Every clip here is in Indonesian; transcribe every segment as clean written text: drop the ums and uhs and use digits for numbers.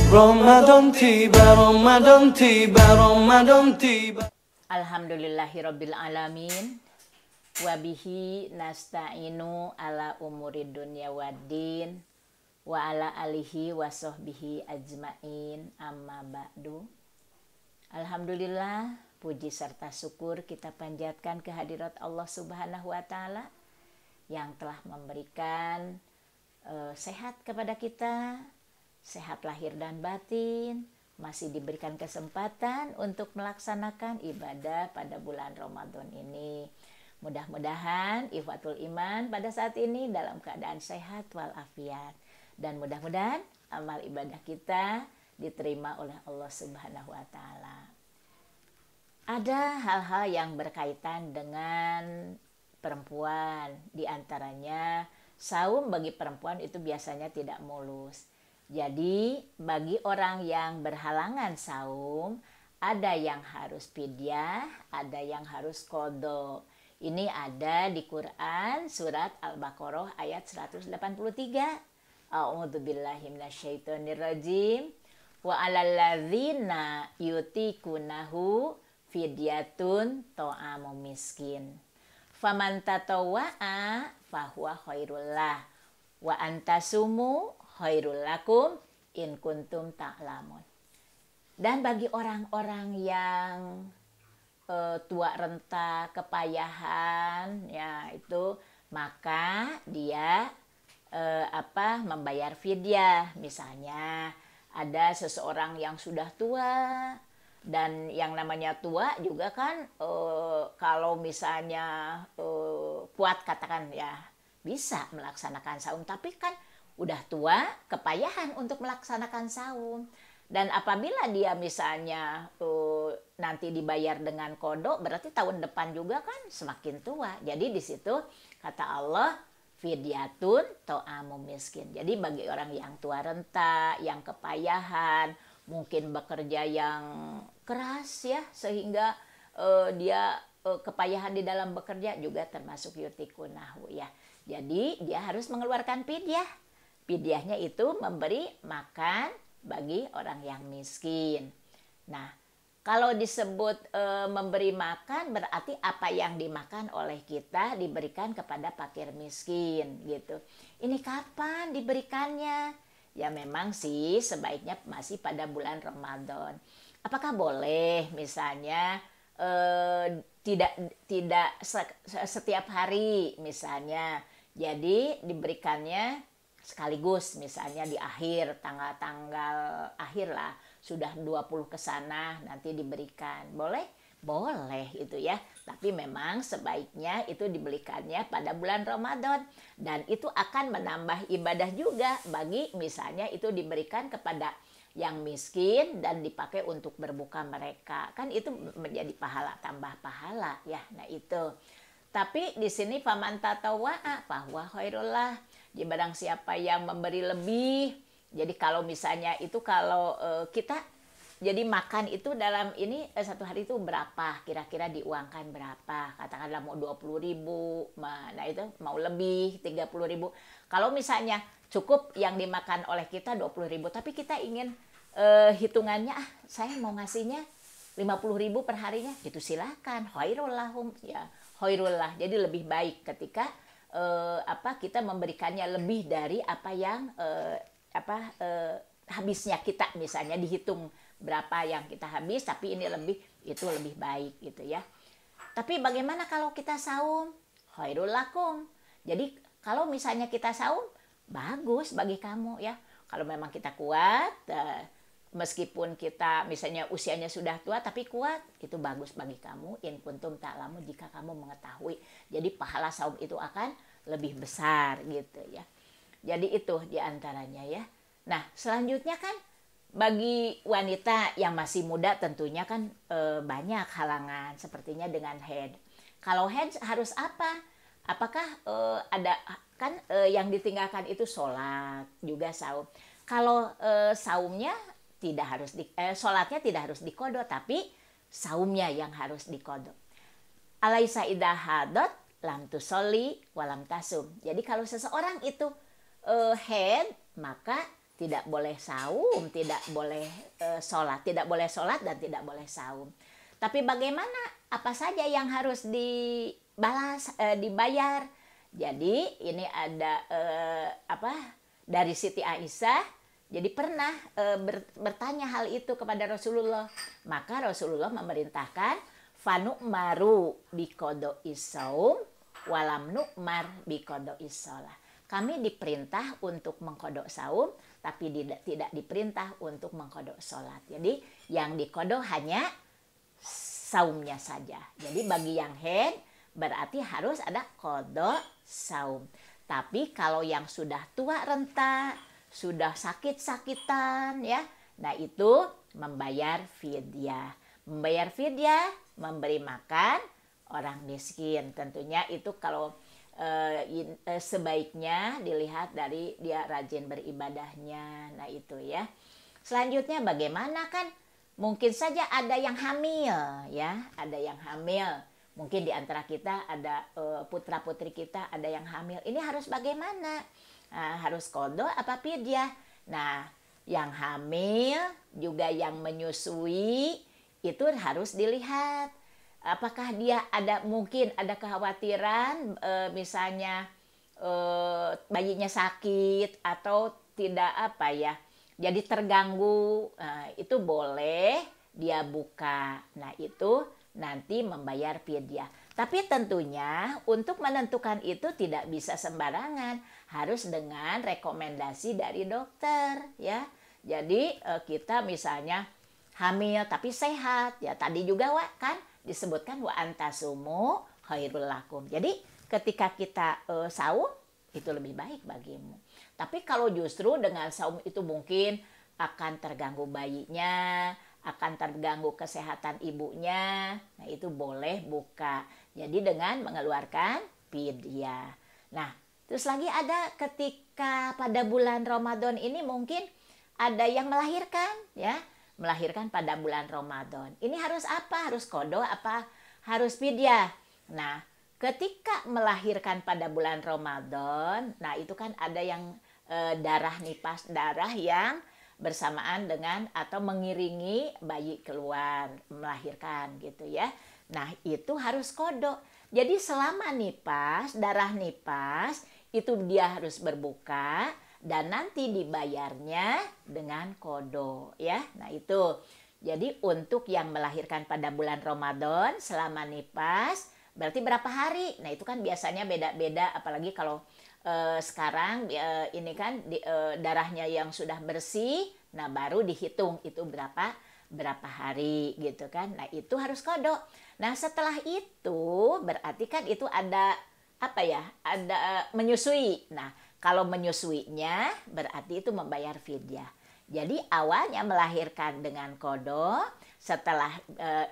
Ramadan tiba, Ramadan tiba, Ramadan tiba. Alhamdulillahirabbil alamin. Wabihi nasta'inu ala umurid dunya waddin wa ala alihi wa sahbihi ajmain, amma ba'du. Alhamdulillah, puji serta syukur kita panjatkan kehadirat Allah Subhanahu wa taala yang telah memberikan sehat kepada kita, sehat lahir dan batin, masih diberikan kesempatan untuk melaksanakan ibadah pada bulan Ramadan ini. Mudah-mudahan ikhwatul iman pada saat ini dalam keadaan sehat walafiat, dan mudah-mudahan amal ibadah kita diterima oleh Allah Subhanahu wa taala. Ada hal-hal yang berkaitan dengan perempuan, diantaranya saum bagi perempuan itu biasanya tidak mulus. Jadi bagi orang yang berhalangan saum, ada yang harus fidyah, ada yang harus qadha. Ini ada di Quran surat Al-Baqarah ayat 183. A'udzubillahi minasyaitonirrajim. Wa 'alal ladzina yutiqunahu fidyatun ta'amu miskin. Faman tatawwa'a fahuwa khairul lah. Wa antasumu khairul lakum in kuntum ta'lamun. Dan bagi orang-orang yang tua renta, kepayahan, ya itu, maka dia membayar fidyah. Misalnya ada seseorang yang sudah tua, dan yang namanya tua juga kan kalau misalnya kuat, katakan ya bisa melaksanakan saum, tapi kan udah tua, kepayahan untuk melaksanakan saum. Dan apabila dia misalnya nanti dibayar dengan qadha, berarti tahun depan juga kan semakin tua. Jadi di situ kata Allah, fidyatun ta'amu miskin. Jadi bagi orang yang tua renta, yang kepayahan, mungkin bekerja yang keras ya, sehingga dia kepayahan di dalam bekerja juga termasuk yutikunahu ya. Jadi dia harus mengeluarkan fidyah. Fidyahnya itu memberi makan bagi orang yang miskin. Nah, kalau disebut memberi makan, berarti apa yang dimakan oleh kita diberikan kepada fakir miskin gitu. Ini kapan diberikannya? Ya memang sih sebaiknya masih pada bulan Ramadan. Apakah boleh misalnya tidak setiap hari misalnya? Jadi diberikannya sekaligus, misalnya di akhir, tanggal-tanggal akhir lah, sudah 20 ke sana nanti diberikan. Boleh? Boleh itu ya. Tapi memang sebaiknya itu diberikannya pada bulan Ramadan, dan itu akan menambah ibadah juga bagi misalnya itu diberikan kepada yang miskin dan dipakai untuk berbuka mereka. Kan itu menjadi pahala, tambah pahala ya. Nah itu. Tapi di sini faman tatawwa'a fahuwa khairul lah. Di barang siapa yang memberi lebih. Jadi kalau misalnya itu kalau kita jadi makan itu dalam ini satu hari itu berapa, kira-kira diuangkan berapa, katakanlah mau 20.000, nah itu mau lebih 30.000. Kalau misalnya cukup yang dimakan oleh kita 20.000, tapi kita ingin hitungannya saya mau ngasihnya 50.000 per harinya, itu silakan, khairul lahum ya, khairul lah. Jadi lebih baik ketika kita memberikannya lebih dari apa yang habisnya kita, misalnya dihitung berapa yang kita habis, tapi ini lebih, itu lebih baik gitu ya. Tapi bagaimana kalau kita saum? Khairul lakum. Jadi kalau misalnya kita saum, bagus bagi kamu ya. Kalau memang kita kuat, meskipun kita misalnya usianya sudah tua tapi kuat, itu bagus bagi kamu. In kuntum ta'lamun, jika kamu mengetahui. Jadi pahala saum itu akan lebih besar gitu ya. Jadi itu diantaranya ya. Nah selanjutnya kan bagi wanita yang masih muda tentunya kan banyak halangan, sepertinya dengan haid. Kalau haid harus apa? Apakah ada kan yang ditinggalkan itu sholat juga saum. Kalau saumnya tidak harus sholatnya tidak harus diqadha, tapi saumnya yang harus diqadha. Alaisa idza hadat lam tusolli walam tasum. Jadi kalau seseorang itu haid, maka tidak boleh saum, tidak boleh sholat, tidak boleh sholat dan tidak boleh saum. Tapi bagaimana? Apa saja yang harus dibalas, dibayar? Jadi ini ada dari Siti Aisyah. Jadi pernah bertanya hal itu kepada Rasulullah. Maka Rasulullah memerintahkan fanu'maru biqodo'is saum walam nu'mar biqodo'is shalah. Kami diperintah untuk mengkodok saum, tapi tidak diperintah untuk mengkodok sholat. Jadi yang dikodok hanya saumnya saja. Jadi bagi yang haid berarti harus ada kodok saum. Tapi kalau yang sudah tua renta, sudah sakit-sakitan ya, nah itu membayar fidyah. Membayar fidyah, memberi makan orang miskin. Tentunya itu kalau sebaiknya dilihat dari dia rajin beribadahnya. Nah itu ya. Selanjutnya bagaimana, kan mungkin saja ada yang hamil ya, ada yang hamil. Mungkin di antara kita ada putra putri kita ada yang hamil. Ini harus bagaimana? Harus qadha apa fidyah? Nah, yang hamil juga yang menyusui itu harus dilihat. Apakah dia mungkin ada kekhawatiran misalnya bayinya sakit atau tidak jadi terganggu, itu boleh dia buka. Nah itu nanti membayar fidyah. Tapi tentunya untuk menentukan itu tidak bisa sembarangan, harus dengan rekomendasi dari dokter ya. Jadi kita misalnya hamil tapi sehat ya, tadi juga kan disebutkan wa antasumu khairul lakum. Jadi ketika kita saum itu lebih baik bagimu. Tapi kalau justru dengan saum itu mungkin akan terganggu bayinya, akan terganggu kesehatan ibunya, nah itu boleh buka. Jadi dengan mengeluarkan fidyah. Nah, terus lagi ada ketika pada bulan Ramadan ini mungkin ada yang melahirkan ya. Melahirkan pada bulan Ramadan. Ini harus apa? Harus qadha apa harus fidyah? Nah, ketika melahirkan pada bulan Ramadan, nah itu kan ada yang darah nifas, darah yang bersamaan dengan atau mengiringi bayi keluar melahirkan gitu ya. Nah, itu harus qadha. Jadi selama nifas, darah nifas itu dia harus berbuka dan nanti dibayarnya dengan qadha ya. Nah itu. Jadi untuk yang melahirkan pada bulan Ramadan selama nifas berarti berapa hari? Nah itu kan biasanya beda-beda, apalagi kalau sekarang ini kan darahnya yang sudah bersih, nah baru dihitung itu berapa hari gitu kan. Nah itu harus qadha. Nah setelah itu berarti kan itu ada ada menyusui. Nah kalau menyusuinya berarti itu membayar fidyah. Jadi awalnya melahirkan dengan qadha, setelah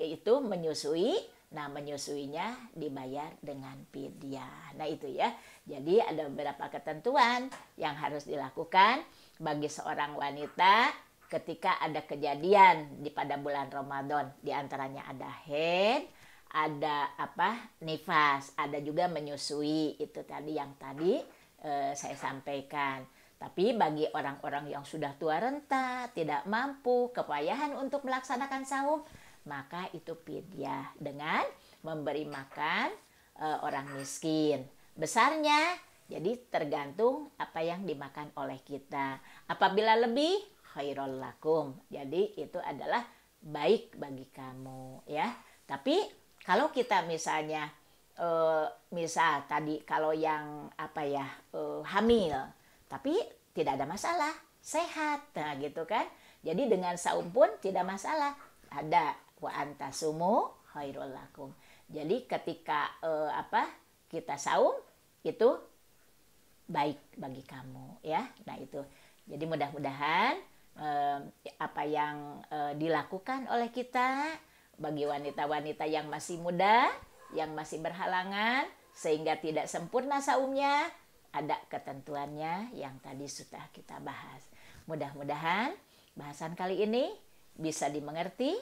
itu menyusui, nah menyusuinya dibayar dengan fidyah. Nah itu ya. Jadi ada beberapa ketentuan yang harus dilakukan bagi seorang wanita ketika ada kejadian pada bulan Ramadan. Di antaranya ada haid, ada nifas, ada juga menyusui. Itu tadi yang saya sampaikan. Tapi bagi orang-orang yang sudah tua renta, tidak mampu, kepayahan untuk melaksanakan saum, maka itu fidyah dengan memberi makan orang miskin. Besarnya jadi tergantung apa yang dimakan oleh kita. Apabila lebih, khairul lakum. Jadi itu adalah baik bagi kamu ya. Tapi kalau kita misalnya misal tadi kalau yang hamil tapi tidak ada masalah, sehat, nah gitu kan. Jadi dengan saum pun tidak masalah, ada wa antasumu khairul lakum. Jadi ketika kita saum itu baik bagi kamu ya. Nah itu. Jadi mudah-mudahan apa yang dilakukan oleh kita bagi wanita-wanita yang masih muda, yang masih berhalangan, sehingga tidak sempurna saumnya, ada ketentuannya yang tadi sudah kita bahas. Mudah-mudahan bahasan kali ini bisa dimengerti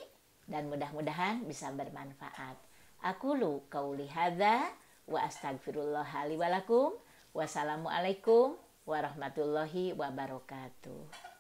dan mudah-mudahan bisa bermanfaat. Aqulu qauli hadza wa astaghfirullah li wa lakum. Wassalamualaikum warahmatullahi wabarakatuh.